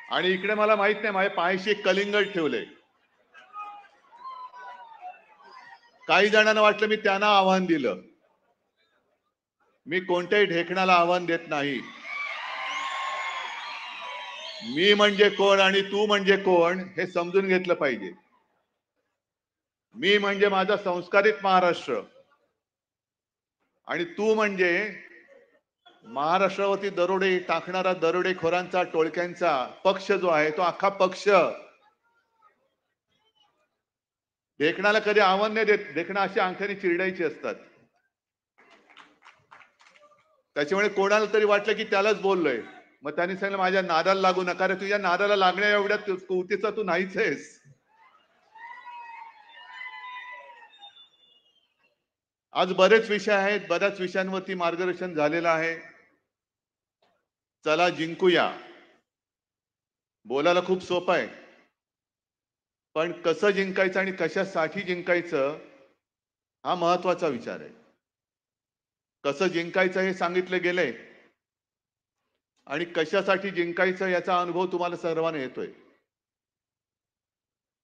आणि इकडे मला माहित नाही माझ्या पायाशी एक कलिंगड ठेवले. काही जणांना वाटलं मी त्यांना आव्हान दिलं. मी कोणत्याही ढेकणाला आव्हान देत नाही. मी म्हणजे कोण आणि तू म्हणजे कोण हे समजून घेतलं पाहिजे. मी म्हणजे माझा संस्कारित महाराष्ट्र आणि तू म्हणजे महाराष्ट्रावरती दरोडे टाकणारा दरोडेखोरांचा टोळक्यांचा पक्ष जो आहे तो अख्खा पक्ष. ढेकणाला कधी आव्हान नाही देत. ढेकणं अशी अंगठ्याने चिरडायची असतात. त्याच्यामुळे कोणाला तरी वाटलं की त्यालाच बोललोय. मग त्यांनी सांगितलं माझ्या नादाला लागू नका रे. तुझ्या नादाला लागण्या एवढ्या कुवतीचा तू नाहीच आहेस. आज बरेच विषय आहेत. बऱ्याच विषयांवरती मार्गदर्शन झालेलं आहे. चला जिंकूया. बोलायला खूप सोपं आहे, पण कसं जिंकायचं आणि कशासाठी जिंकायचं हा महत्वाचा विचार आहे. कसं जिंकायचं हे सांगितलं गेलंय आणि कशासाठी जिंकायचं याचा अनुभव तुम्हाला सर्वांना येतोय.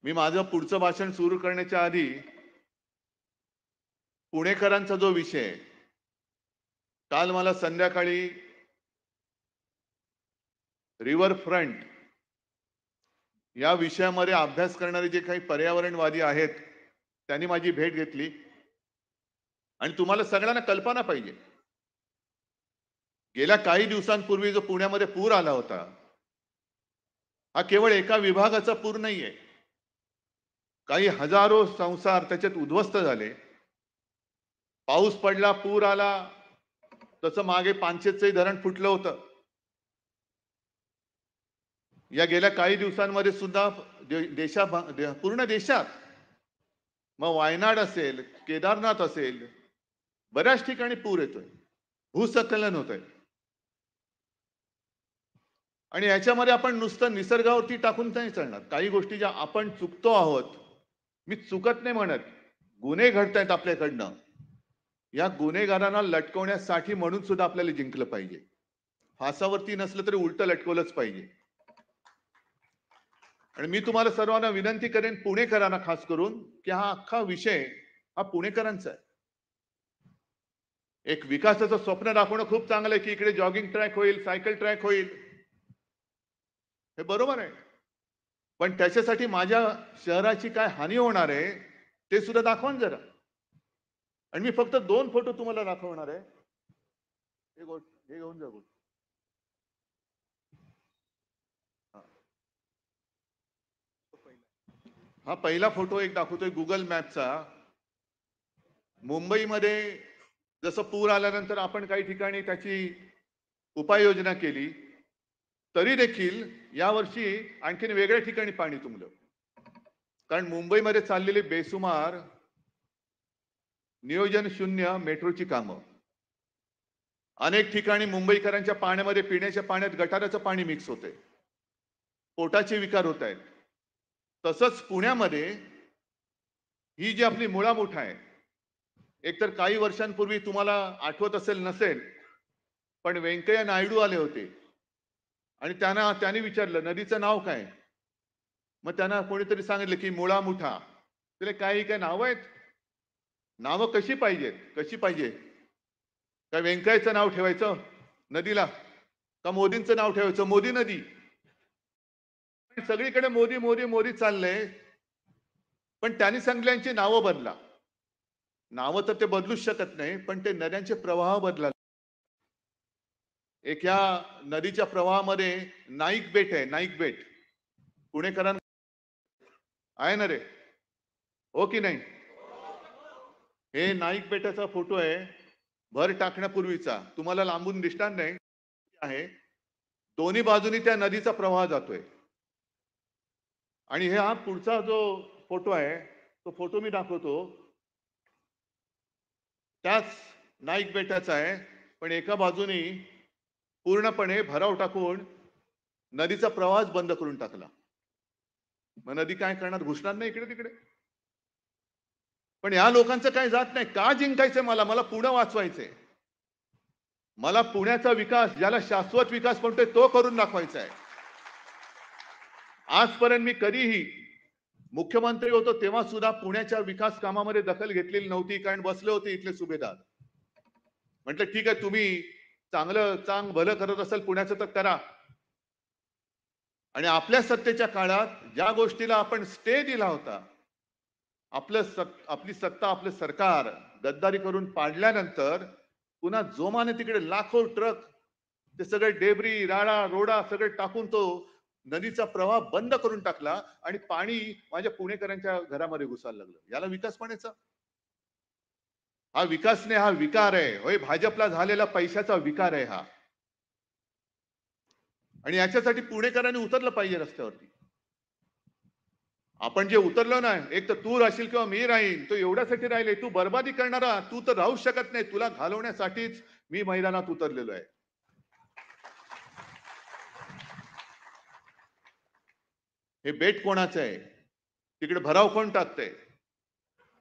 मी माझं पुढचं भाषण सुरू करण्याच्या आधी पुणेकरांचा जो विषय आहे, काल मला संध्याकाळी रिव्हरफ्रंट या विषयामध्ये अभ्यास करणारे जे काही पर्यावरणवादी आहेत त्यांनी माझी भेट घेतली आणि तुम्हाला सगळ्यांना कल्पना पाहिजे, गेल्या काही दिवसांपूर्वी जो पुण्यामध्ये पूर आला होता हा केवळ एका विभागाचा पूर नाहीये. काही हजारो संसार त्याच्यात उद्ध्वस्त झाले. पाऊस पडला, पूर आला, तसं मागे पानशेतचंही धरण फुटलं होतं. या गेल्या काही दिवसांमध्ये सुद्धा पूर्ण देशात मग वायनाड असेल, केदारनाथ असेल, बऱ्याच ठिकाणी पूर येतोय, भूस्खलन होतंय. आणि याच्यामध्ये आपण नुसतं निसर्गावरती टाकून नाही चालणार. काही गोष्टी ज्या आपण चुकतो आहोत, मी चुकत नाही म्हणत, गुन्हे घडतायत आपल्याकडनं, या गुन्हेगारांना लटकवण्यासाठी म्हणून सुद्धा आपल्याला जिंकलं पाहिजे. फासावरती नसलं तरी उलट लटकवलंच पाहिजे. आणि मी तुम्हाला सर्वांना विनंती करेन, पुणेकरांना खास करून, की हा अख्खा विषय हा पुणेकरांचा आहे. एक विकासाचं स्वप्न दाखवणं खूप चांगलं आहे की इकडे जॉगिंग ट्रॅक होईल, सायकल ट्रॅक होईल, हे बरोबर आहे. पण त्याच्यासाठी माझ्या शहराची काय हानी होणार आहे ते सुद्धा दाखवा ना जरा. आणि मी फक्त 2 फोटो तुम्हाला दाखवणार आहे. हे घेऊन जा. हा पहिला फोटो एक दाखवतोय गुगल मॅपचा. मुंबईमध्ये जसं पूर आल्यानंतर आपण काही ठिकाणी त्याची उपाययोजना केली, तरी देखील यावर्षी आणखीन वेगळ्या ठिकाणी पाणी तुंबलं. कारण मुंबईमध्ये चाललेली बेसुमार नियोजन शून्य मेट्रोची कामं, अनेक ठिकाणी मुंबईकरांच्या पाण्यामध्ये पिण्याच्या पाण्यात गटाराचं पाणी मिक्स होतंय, पोटाचे विकार होत आहेत. तसंच पुण्यामध्ये ही जी आपली मुळामुठ आहे, एकतर काही वर्षांपूर्वी तुम्हाला आठवत असेल नसेल, पण व्यंकय्या नायडू आले होते आणि त्यांनी विचारलं नदीचं नाव काय. मग त्यांना कोणीतरी सांगितलं की मुळामुठा. त्याला काही नावं आहेत. नावं कशी पाहिजे. काय व्यंकय्याचं नाव ठेवायचं नदीला, का मोदींचं नाव ठेवायचं मोदी नदी. सगळीकडे मोदी मोदी मोदी चाललंय, पण त्यांनी सांगितल्यांची नावं बदला. नावं तर ते बदलूच शकत नाही, पण ते नद्यांचे प्रवाह बदला. एक या नदीच्या प्रवाहामध्ये नाईक बेट आहे, नाईक बेट. पुणेकरांना आहे ना रे, हो की नाही. हे नाईक बेटाचा फोटो आहे, भर टाकण्यापूर्वीचा. तुम्हाला लांबून दिसणार नाही आहे. दोन्ही बाजूनी त्या नदीचा प्रवाह जातोय. आणि हा पुढचा जो फोटो आहे तो फोटो मी दाखवतो, त्याच नाईक बेटाचा आहे, पण एका बाजूनी पूर्णपणे भराव टाकून नदीचा प्रवाह बंद करून टाकला. मग नदी काय करणार, घुसणार नाही इकडे तिकडे. पण या लोकांचं काय जात नाही. का जिंकायचंय मला पुणे वाचवायचंय. मला पुण्याचा विकास, ज्याला शाश्वत विकास म्हणतोय, तो करून दाखवायचा आहे. आजपर्यंत मी कधीही मुख्यमंत्री होतो तेव्हा सुद्धा पुण्याच्या विकास कामामध्ये दखल घेतलेली नव्हती, कारण बसले होते इथले सुभेदार. म्हटलं ठीक आहे, तुम्ही चांग भलं करत असाल पुण्याचं तर करा. आणि आपल्या सत्तेच्या काळात ज्या गोष्टीला आपण स्टे दिला होता, आपली सत्ता, आपलं सरकार गद्दारी करून पाडल्यानंतर पुन्हा जोमाने तिकडे लाखो ट्रक ते सगळे डेबरी, राडा रोडा सगळे टाकून तो नदीचा प्रवाह बंद करून टाकला आणि पाणी माझ्या पुणेकरांच्या घरामध्ये घुसायला लागलं. याला विकास म्हणायचा? हा विकास नाही, हा विकार आहे. होय, भाजपला झालेला पैशाचा विकार आहे हा. आणि याच्यासाठी पुणेकरांनी उतरलं पाहिजे रस्त्यावरती. आपण जे उतरलो ना, एक तर तू राहशील किंवा मी राहीन, तो एवढ्यासाठी राहिले. तू बर्बादी करणारा, तू तर राहू शकत नाही. तुला घालवण्यासाठीच मी मैदानात उतरलेलो आहे. हे बेट कोणाचं आहे? तिकडे भराव कोण टाकतंय?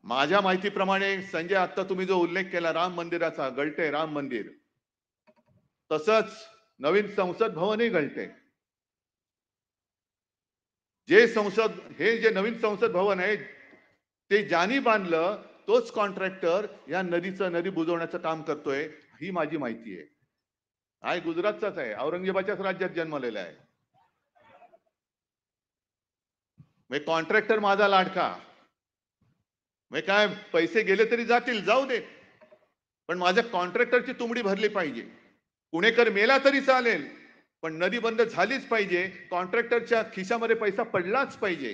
माझ्या माहितीप्रमाणे संजय, आता तुम्ही जो उल्लेख केला राम मंदिराचा, गळते राम मंदिर, तसंच नवीन संसद भवनही गळते. हे जे नवीन संसद भवन आहे, ते ज्यांनी बांधलं तोच कॉन्ट्रॅक्टर या नदी बुजवण्याचं काम करतोय, ही माझी माहिती आहे. हा गुजरातचाच आहे, औरंगजेबाच्याच राज्यात जन्मलेला आहे. कॉन्ट्रॅक्टर माझा लाडका. काय पैसे गेले तरी जातील, जाऊ दे, पण माझ्या कॉन्ट्रॅक्टरची तुंबडी भरली पाहिजे. पुणेकर मेला तरी चालेल, पण नदी बंद झालीच पाहिजे. कॉन्ट्रॅक्टरच्या खिशामध्ये पैसा पडलाच पाहिजे.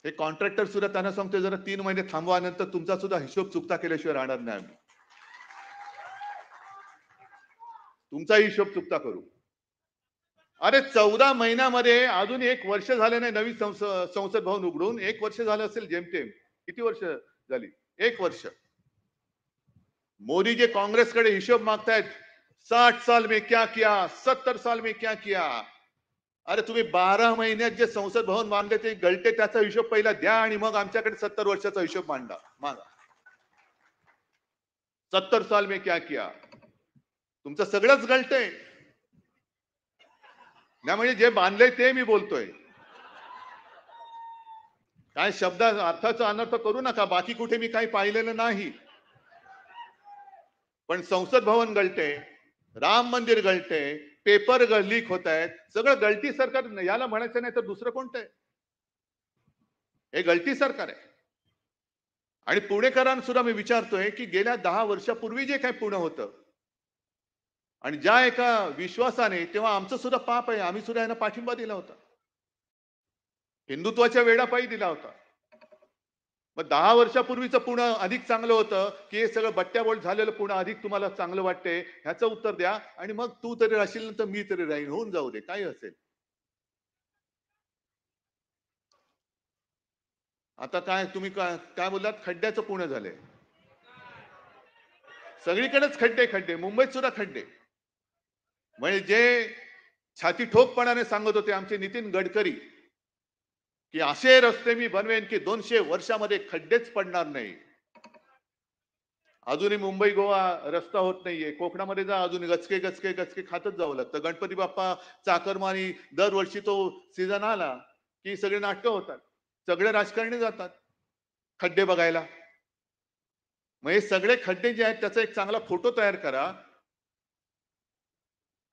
हे कॉन्ट्रॅक्टर सुद्धा त्यांना सांगतोय, जरा 3 महिने थांबवा, नंतर तुमचा सुद्धा हिशोब चुकता केल्याशिवाय राहणार नाही आम्ही. तुमचा हिशोब चुकता करू. अरे 14 महिन्यामध्ये अजून 1 वर्ष झाले नाही नवीन संसद भवन उघडून. 1 वर्ष झालं असेल जेमतेम. किती वर्ष झाली? 1 वर्ष. मोदी जे काँग्रेसकडे हिशोब मागतायत, 60 साल में क्या किया, 70 साल में क्या किया. अरे तुम्ही 12 महिन्यात जे संसद भवन बांधले ते गळते, त्याचा हिशोब पहिला द्या आणि मग आमच्याकडे 70 वर्षाचा हिशोब मागा. 70 साल में क्या किया. तुमचं सगळंच गळतंय. नाही म्हणजे जे बांधलंय ते मी बोलतोय. काय शब्द अर्थाचा अनर्थ करू नका. बाकी कुठे मी काही पाहिलेलं नाही. पण संसद भवन गळते, राम मंदिर गळते, पेपर लीक होत आहेत, सगळं गळती सरकार. याला म्हणायचं नाही तर दुसरं कोणतं आहे? हे गळती सरकार आहे. आणि पुणेकरांना मी विचारतोय की गेल्या 10 वर्षापूर्वी जे काही पुणे होतं आणि ज्या एका विश्वासाने, तेव्हा आमचं सुद्धा पाप आहे, आम्ही सुद्धा यांना पाठिंबा दिला होता, हिंदुत्वाच्या वेडापायी दिला होता. मग 10 वर्षापूर्वीचं पुणे अधिक चांगलं होतं की हे सगळं बट्ट्याबोळ झालेलं पुणे अधिक तुम्हाला चांगलं वाटतंय? ह्याचं उत्तर द्या. आणि मग तू तरी राहशील तर मी तरी राहीन, होऊन जाऊ दे, काही असेल. आता काय तुम्ही काय बोललात? खड्ड्याचं पुणे झालंय. सगळीकडेच खड्डे खड्डे, मुंबईत सुद्धा खड्डे. म्हणजे जे छाती ठोकपणाने सांगत होते आमचे नितीन गडकरी की असे रस्ते मी बनवेन की 200 वर्षामध्ये खड्डेच पडणार नाही. अजूनही मुंबई गोवा रस्ता होत नाहीये. कोकणामध्ये जा, अजून गचके गचके गचके खातच जावं लागतं. गणपती बाप्पा चाकरमानी दरवर्षी तो सीझन आला की सगळे नाटकं होतात, सगळे राजकारणी जातात खड्डे बघायला. मग हे सगळे खड्डे जे आहेत त्याचा एक चांगला फोटो तयार करा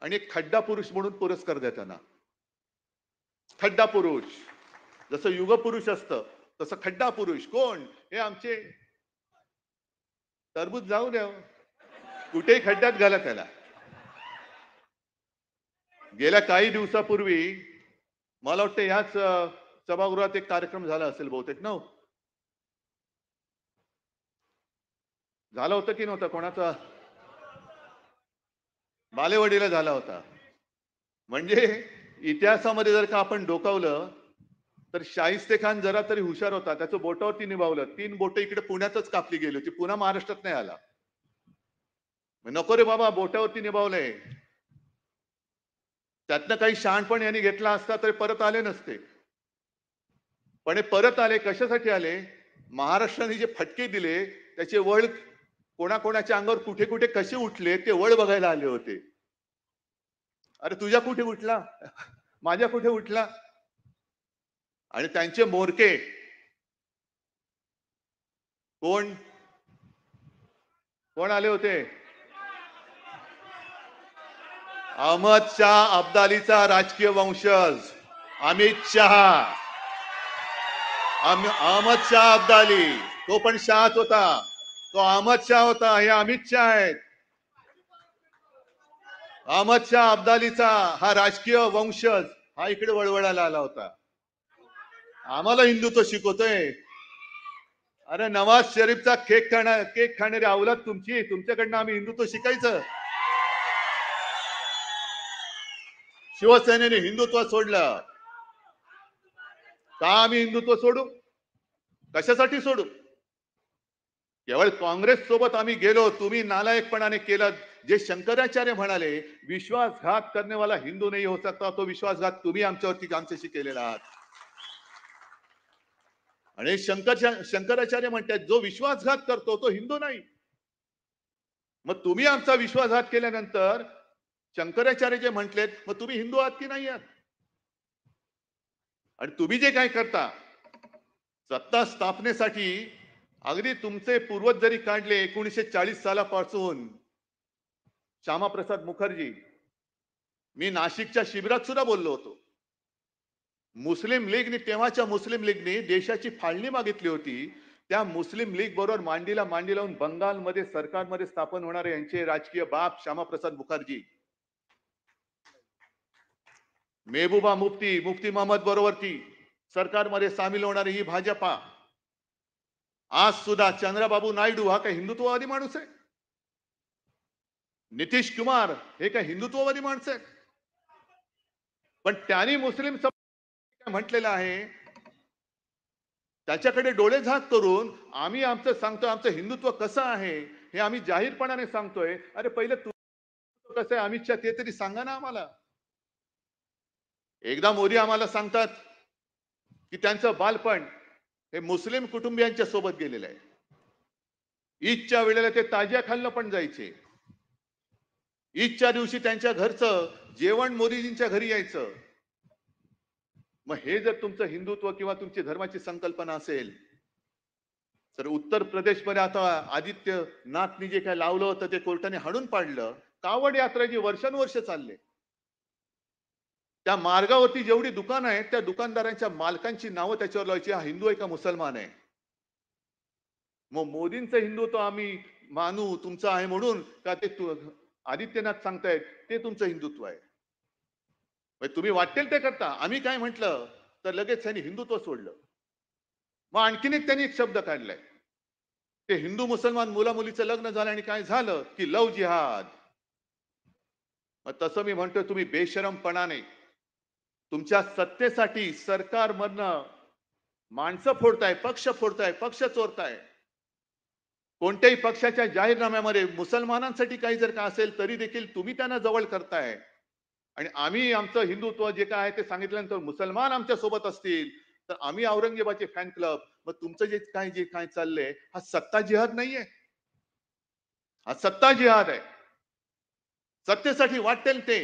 आणि एक खड्डा पुरुष म्हणून पुरस्कार द्या त्यांना. खड्डा पुरुष, जसं युग पुरुष असतं तसं खड्डा पुरुष कोण? हे आमचे टरबूज. जाऊ द्या, कुठेही खड्ड्यात घाला त्याला. गेल्या काही दिवसापूर्वी मला वाटतं याच सभागृहात एक कार्यक्रम झाला असेल बहुतेक ना, झाला होता की नव्हता? कोणाचा? बालेवाडीला झाला होता. म्हणजे इतिहासामध्ये जर का आपण डोकावलं तर शाहिस्ते खान जरा तरी हुशार होता. त्याचं बोटावरती निभावलं. 3 बोट इकडे पुण्यातच कापली गेली होती, पुन्हा महाराष्ट्रात नाही आला. नको रे बाबा, बोटावरती निभावलंय. त्यातनं काही शहाणपण यांनी घेतला असता तरी परत आले नसते. पण हे परत आले कशासाठी आले? महाराष्ट्राने जे फटके दिले त्याचे वळ कोणाकोणाच्या अंगावर कुठे कुठे कसे उठले ते वळ बघायला आले होते. अरे तुझ्या कुठे उठला? माझ्या कुठे उठला? आणि त्यांचे म्होरके कोण कोण आले होते? अहमद शाह अब्दालीचा राजकीय वंशज अमित शहा. अहमद शाह अब्दाली, तो पण शाहच होता, तो अहमद शाह होता, हे अमित शाह आहेत. अहमद शाह अब्दालीचा हा राजकीय वंशज हा इकडे वळवळायला आला होता. आम्हाला हिंदुत्व शिकवतोय. अरे नवाज शरीफचा केक खाणारी अवलाद तुमची, तुमच्याकडनं आम्ही हिंदुत्व शिकायचं? शिवसेनेने हिंदुत्व सोडलं का? आम्ही हिंदुत्व सोडू? कशासाठी सोडू? केवळ काँग्रेस सोबत आम्ही गेलो, तुम्ही नालायकपणाने केलं. जे शंकराचार्य म्हणाले विश्वासघात करने वाला हिंदू नाही हो सकता, तो विश्वासघात तुम्ही आमच्याशी केलेला आहात. आणि शंकराचार्य म्हणतात जो विश्वासघात करतो तो हिंदू नाही. मग तुम्ही आमचा विश्वासघात केल्यानंतर शंकराचार्य जे म्हटलेत, मग तुम्ही हिंदू आहात की नाही आहात? आणि तुम्ही जे काय करता सत्ता स्थापनेसाठी, अगदी तुमचे पूर्वज जरी काढले 1940 सालापासून, श्यामाप्रसाद मुखर्जी, मी नाशिकच्या शिबिरात सुद्धा बोललो होतो. मुस्लिम लीगने, तेव्हाच्या मुस्लिम लीगने देशाची फाळणी मागितली होती. त्या मुस्लिम लीग बरोबर मांडीला मांडी लावून बंगालमध्ये सरकारमध्ये स्थापन होणारे यांचे राजकीय बाप श्यामाप्रसाद मुखर्जी, मेहबूबा मुफ्ती, मुफ्ती मोहम्मद बरोबर ती सरकारमध्ये सामील होणारी ही भाजपा. आज सुद्धा चंद्रबाबू नायडू हा काय हिंदुत्ववादी माणूस आहे? नितीश कुमार हे काय हिंदुत्ववादी माणूस आहेत? पण त्यांनी मुस्लिम समाज म्हटलेलं आहे, त्याच्याकडे डोळे झाक करून आम्ही आमचं सांगतोय, आमचं हिंदुत्व कसं आहे हे आम्ही जाहीरपणाने सांगतोय. अरे पहिले तू कसं आहे अमित शहा ते तरी सांगा ना आम्हाला. एकदा मोदी आम्हाला सांगतात की त्यांचं बालपण हे मुस्लिम कुटुंबियांच्या सोबत गेलेलं आहे. ईदच्या वेळेला ते ताजिया खाल्लं पण जायचे. ईदच्या दिवशी त्यांच्या घरचं जेवण मोदीजींच्या घरी यायचं. मग हे जर तुमचं हिंदुत्व किंवा तुमची धर्माची संकल्पना असेल, तर उत्तर प्रदेशमध्ये आता आदित्यनाथनी जे काय लावलं होतं ते कोर्टाने हाणून पाडलं. कावड यात्रा जी वर्षानुवर्ष चालले, त्या मार्गावरती जेवढी दुकानं आहेत त्या दुकानदारांच्या मालकांची नावं त्याच्यावर लावायची, हा हिंदू आहे का मुसलमान आहे. मग मोदींचं हिंदुत्व आम्ही मानू तुमचं आहे म्हणून का? ते आदित्यनाथ सांगतायत ते तुमचं हिंदुत्व आहे. म्हणजे तुम्ही वाटेल ते करता. आम्ही काय म्हटलं तर लगेच त्यांनी हिंदुत्व सोडलं. मग आणखीन त्यांनी एक शब्द काढलाय, ते हिंदू मुसलमान मुला मुलीचं लग्न झालं आणि काय झालं की लव जिहाद. मग तसं मी म्हणतोय तुम्ही बेशरमपणाने तुमच्या सत्तेसाठी सरकारमधनं माणसं फोडताय, पक्ष फोडताय, पक्ष चोरताय. कोणत्याही पक्षाच्या जाहीरनाम्यामध्ये मुसलमानांसाठी काही जर का असेल तरी देखील तुम्ही त्यांना जवळ करताय. आणि आम्ही आमचं हिंदुत्व जे काय आहे ते सांगितल्यानंतर मुसलमान आमच्या सोबत असतील तर आम्ही औरंगजेबाचे फॅन क्लब. मग तुमचं जे काय चाललंय हा सत्ता जिहाद नाहीये, हा सत्ता जिहाद आहे. सत्तेसाठी वाटेल ते,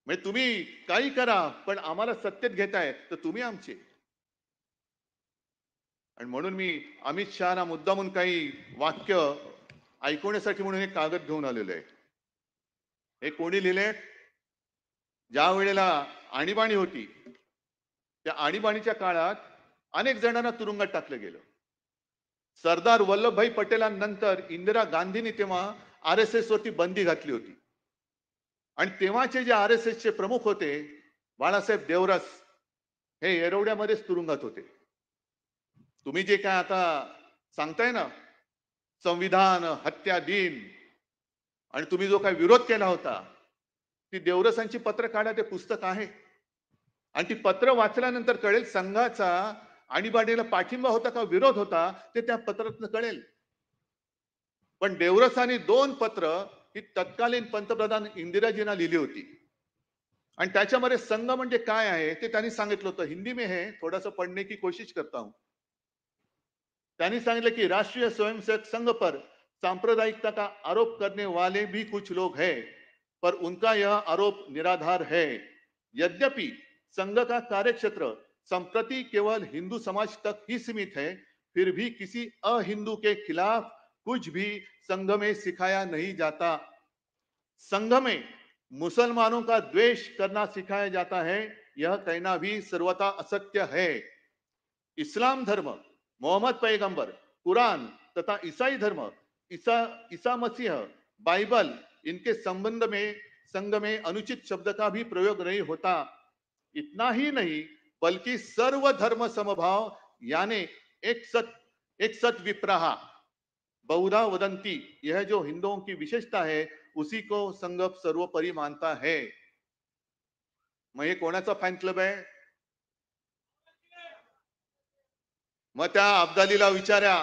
म्हणजे तुम्ही काही करा पण आम्हाला सत्तेत घेताय तर तुम्ही आमचे. आणि म्हणून मी अमित शहाना मुद्दामून काही वाक्य ऐकवण्यासाठी म्हणून एक कागद घेऊन आलेलो आहे. हे कोणी लिहिले? ज्या वेळेला आणीबाणी होती त्या आणीबाणीच्या काळात अनेक जणांना तुरुंगात टाकलं गेलं. सरदार वल्लभभाई पटेलांनंतर इंदिरा गांधींनी तेव्हा आरएसएस वरती बंदी घातली होती. आणि तेव्हाचे जे आरएसएस चे प्रमुख होते बाळासाहेब देवरस, हे येरवड्यामध्येच तुरुंगात होते. तुम्ही जे काय आता सांगताय ना संविधान हत्या दिन, आणि तुम्ही जो काय विरोध केला होता, ती देवरसांची पत्र काढा, ते पुस्तक आहे. आणि ती पत्र वाचल्यानंतर कळेल संघाचा आणीबाणीला पाठिंबा होता का विरोध होता ते त्या पत्रातून कळेल. पण देवरसांनी 2 पत्र ही तत्कालीन पंतप्रधान इंदिराजींना लिहिली होती. आणि त्याच्यामध्ये संघ म्हणजे काय आहे ते त्यांनी सांगितलं होतं. हिंदी में है, थोड़ा सा पढ़ने की कोशिश करता हूं. त्यांनी सांगितलं की राष्ट्रीय स्वयंसेवक संघ पर सांप्रदायिकता का आरोप करने वाले भी कुछ लोग हैं, पर उनका यह आरोप निराधार है. यद्यपि संघ का कार्यक्षेत्र संप्रति केवल हिंदू समाज तक ही सीमित है, फिर भी किसी अहिंदू के खिलाफ कुछ भी संघ में सिखाया नहीं जाता। संघ में मुसलमानों का द्वेष करना सिखाया जाता है, यह कहना भी सर्वथा असत्य है। इस्लाम धर्म, मोहम्मद पैगंबर, कुरान तथा ईसाई धर्म, ईसा ईसा मसीह, बाइबल, इनके संबंध में संघ में अनुचित शब्द का भी प्रयोग नहीं होता। इतना ही नहीं, बल्कि सर्व धर्म समभाव यानी एक सत विप्रहा बहुधा वदंती, यह जो हिंदुओं की विशेषता है उसी को संघ सर्वोपरि मानता है। मग हे कोणाचा फॅन क्लब आहे? मग त्या अब्दालीला विचारा,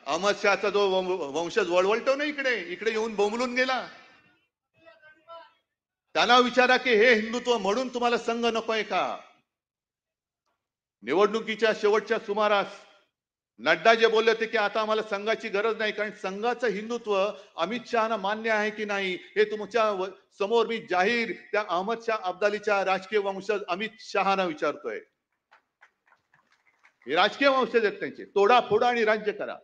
अहमद शहाचा जो वंशज वळवळतो ना इकडे इकडे येऊन बोंबलून गेला, त्याला विचारा की हे हिंदुत्व म्हणून तुम्हाला संघ नकोय का? निवडणुकीच्या शेवटच्या सुमारास नड्डा जे बोलले होते की आता आम्हाला संघाची गरज नाही, कारण संघाचं हिंदुत्व अमित शहाना मान्य आहे की नाही हे तुमच्या समोर मी जाहीर त्या अहमद शाह अब्दालीच्या राजकीय वंशज अमित शहाना विचारतोय। हे राजकीय वंशज आहेत त्यांचे, तोडा फोडा आणि राज्य करा।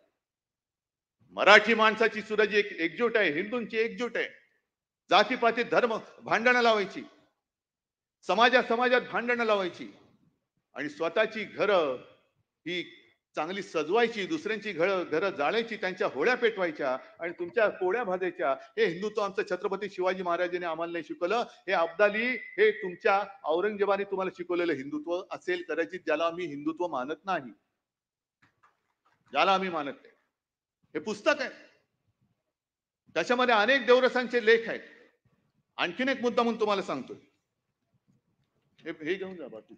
मराठी माणसाची सुद्धा जी एक एकजूट आहे, हिंदूंची एकजूट आहे, जातीपाती धर्म भांडणं लावायची, समाजात भांडणं लावायची आणि स्वतःची घरं ही चांगली सजवायची, दुसऱ्यांची घरं जाळायची, त्यांच्या होळ्या पेटवायच्या आणि तुमच्या पोळ्या भाजायच्या। हे हिंदुत्व आमचं छत्रपती शिवाजी महाराजांनी आम्हाला नाही शिकवलं, हे अब्दाली हे तुमच्या औरंगजेबाने तुम्हाला शिकवलेलं हिंदुत्व असेल कदाचित, ज्याला आम्ही हिंदुत्व मानत नाही, ज्याला आम्ही मानत नाही। हे पुस्तक आहे, त्याच्यामध्ये अनेक देवरसांचे लेख आहेत। आणखीन एक मुद्दा म्हणून तुम्हाला सांगतोय, हे घेऊन जा बाटू।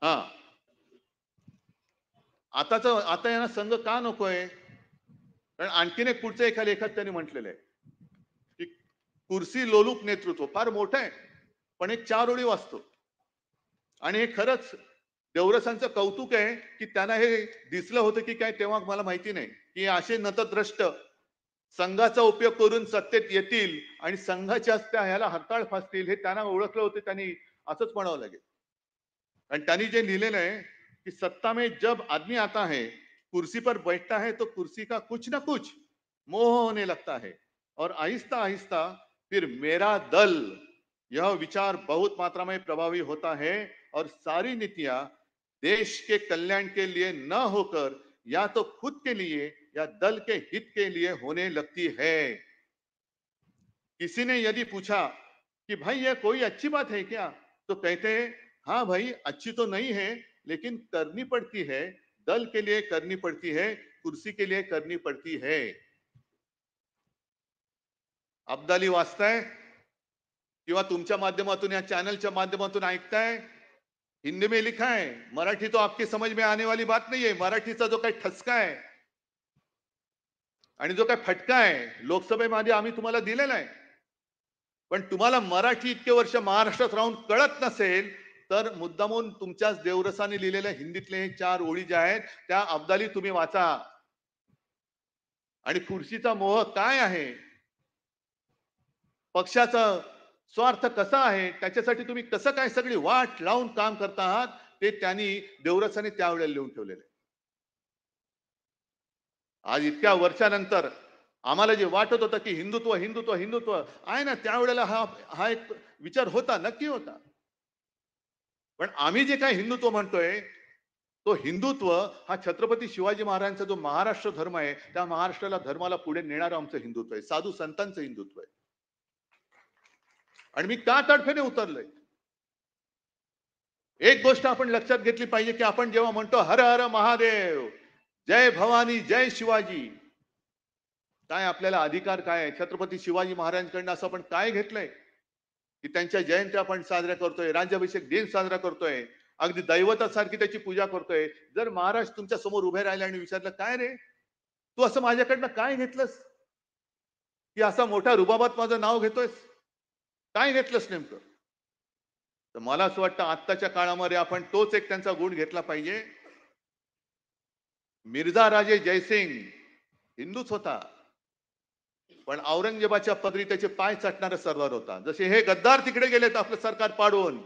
हा, आता यांना संघ का नकोय? कारण आणखीन एक पुढच्या एका लेखात त्यांनी म्हटलेलं आहे की कुर्सी लोलूप नेतृत्व फार मोठं आहे, पण एक 4 ओळी वाचतो आणि हे खरंच देवरसांचं कौतुक आहे की त्यांना हे दिसलं होतं की काय तेव्हा मला माहिती नाही की असे नतद्रष्ट संघाचा उपयोग करून सत्तेत येतील आणि संघाच्या ह्याला हरताळ फासतील हे त्यांना ओळखलं होतं, त्यांनी असंच म्हणावं लागेल। आणि त्यांनी जे लिहिलेलं आहे कि सत्ता में जब आदमी आता है, कुर्सी पर बैठता है तो कुर्सी का कुछ ना कुछ मोह होने लगता है और आहिस्ता आहिस्ता फिर मेरा दल यह विचार बहुत मात्रा में प्रभावी होता है और सारी नीतियां देश के कल्याण के लिए न होकर या तो खुद के लिए या दल के हित के लिए होने लगती है। किसी ने यदि पूछा कि भाई यह कोई अच्छी बात है क्या, तो कहते हैं हाँ भाई अच्छी तो नहीं है, लेकिन करनी पड़ती है, दल के लिए करनी पड़ती है, कुर्सी के लिए करनी पड़ती है। अब्दाली वाचताय किंवा तुमच्या माध्यमातून या चॅनलच्या माध्यमातून ऐकताय, हिंदी में लिखा है, मराठी तो आपकी समझ में आने वाली बात नहीं है। मराठीचा जो काही ठसका आहे आणि जो काही फटका आहे लोकसभेमध्ये आम्ही तुम्हाला दिलेला आहे, पण तुम्हाला मराठी इतके वर्ष महाराष्ट्रात राहून कळत नसेल तर मुद्दामून तुमच्याच देवरसाने लिहिलेल्या हिंदीतले हे 4 ओळी ज्या आहेत त्या अब्दाली तुम्ही वाचा। आणि खुर्चीचा मोह काय आहे, पक्षाचा स्वार्थ कसा आहे, त्याच्यासाठी तुम्ही कसं काय सगळी वाट लावून काम करता आहात ते त्यांनी देवरसाने त्यावेळेला लिहून ठेवलेलं आहे। आज इतक्या वर्षानंतर आम्हाला जे वाटत होतं की हिंदुत्व हिंदुत्व हिंदुत्व आहे ना, त्यावेळेला हा हा एक विचार होता, नक्की होता। पण आम्ही जे काय हिंदुत्व म्हणतोय तो हिंदुत्व हा छत्रपती शिवाजी महाराजांचा जो महाराष्ट्र धर्म आहे त्या महाराष्ट्राला धर्माला पुढे नेणारं आमचं हिंदुत्व आहे, साधू संतांचं हिंदुत्व आहे। आणि मी का तडफेने उतरलोय, एक गोष्ट आपण लक्षात घेतली पाहिजे की आपण जेव्हा म्हणतो हर हर महादेव, जय भवानी, जय शिवाजी, काय आपल्याला अधिकार काय आहे? छत्रपती शिवाजी महाराजांकडनं असं आपण काय घेतलंय की त्यांच्या जयंती आपण साजऱ्या करतोय, राज्याभिषेक दिन साजरा करतोय, अगदी दैवतासारखी त्याची पूजा करतोय। जर महाराज तुमच्या समोर उभे राहिले आणि विचारलं काय रे तू असं माझ्याकडनं काय घेतलंस की असा मोठा रुबाबात माझं नाव घेतोयस, काय घेतलंस नेमकं? तर मला असं वाटतं आत्ताच्या काळामध्ये आपण तोच एक त्यांचा गुण घेतला पाहिजे। मिर्झा राजे जयसिंग हिंदूच होता, पण औरंगजेबाच्या पदरी त्याचे पाय चाटणारा सरदार होता. जसे हे गद्दार तिकडे गेलेत आपलं सरकार पाडून,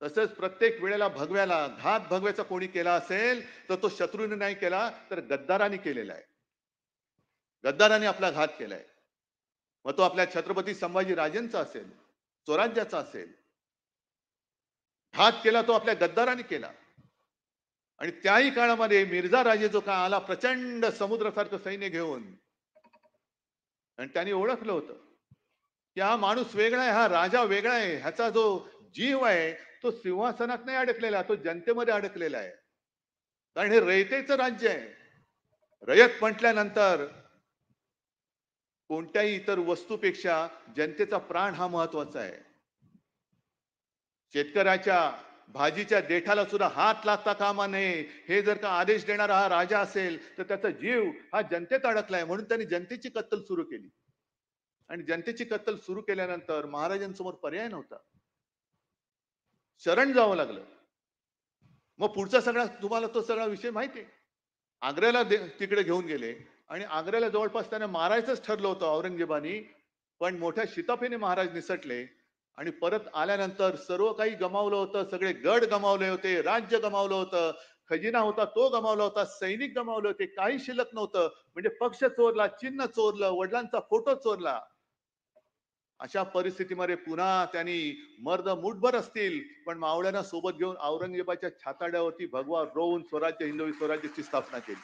तसंच प्रत्येक वेळेला भगव्याला घात भगव्याचा कोणी केला असेल तर तो शत्रूने नाही केला तर गद्दारांनी केलेला आहे. गद्दारांनी आपला घात केलाय. मग तो आपल्या छत्रपती संभाजी राजेंचा असेल, स्वराज्याचा असेल. घात केला तो आपल्या गद्दारांनी केला. आणि त्याही काळामध्ये मिर्झा राजे जो का आला प्रचंड समुद्रासारखं सैन्य घेऊन, आणि त्यांनी ओळखलं होतं की हा माणूस वेगळा आहे, हा राजा वेगळा आहे, ह्याचा जो जीव आहे तो सिंहासनात नाही अडकलेला, तो जनतेमध्ये अडकलेला आहे. कारण हे रयतेचं राज्य आहे. रयत म्हटल्यानंतर कोणत्याही इतर वस्तूपेक्षा जनतेचा प्राण हा महत्वाचा आहे. शेतकऱ्याच्या भाजीच्या देठाला सुद्धा हात लागता कामा नये, हे जर का आदेश देणारा हा राजा असेल तर त्याचा जीव हा जनतेत अडकलाय, म्हणून त्यांनी जनतेची कत्तल सुरू केली. आणि जनतेची कत्तल सुरू केल्यानंतर महाराजांसमोर पर्याय नव्हता, शरण जावं लागलं. मग पुढचा सगळा तुम्हाला तो सगळा विषय माहिती आहे. आग्र्याला तिकडे घेऊन गेले आणि आग्र्याला जवळपास त्यांना मारायचंच ठरलं होतं औरंगजेबानी. पण मोठ्या शिताफीने महाराज निसटले आणि परत आल्यानंतर सर्व काही गमावलं होतं. सगळे गड गमावले होते, राज्य गमावलं होतं, खजिना होता तो गमावला होता, सैनिक गमावले होते, काही शिल्लक नव्हतं. म्हणजे पक्ष चोरला, चिन्ह चोरलं, वडिलांचा फोटो चोरला. अशा परिस्थितीमध्ये पुन्हा त्यांनी मर्द मुठभर असतील पण मावळ्यांना सोबत घेऊन औरंगजेबाच्या छाताड्यावरती भगवा रोवून स्वराज्य हिंदवी स्वराज्याची स्थापना केली.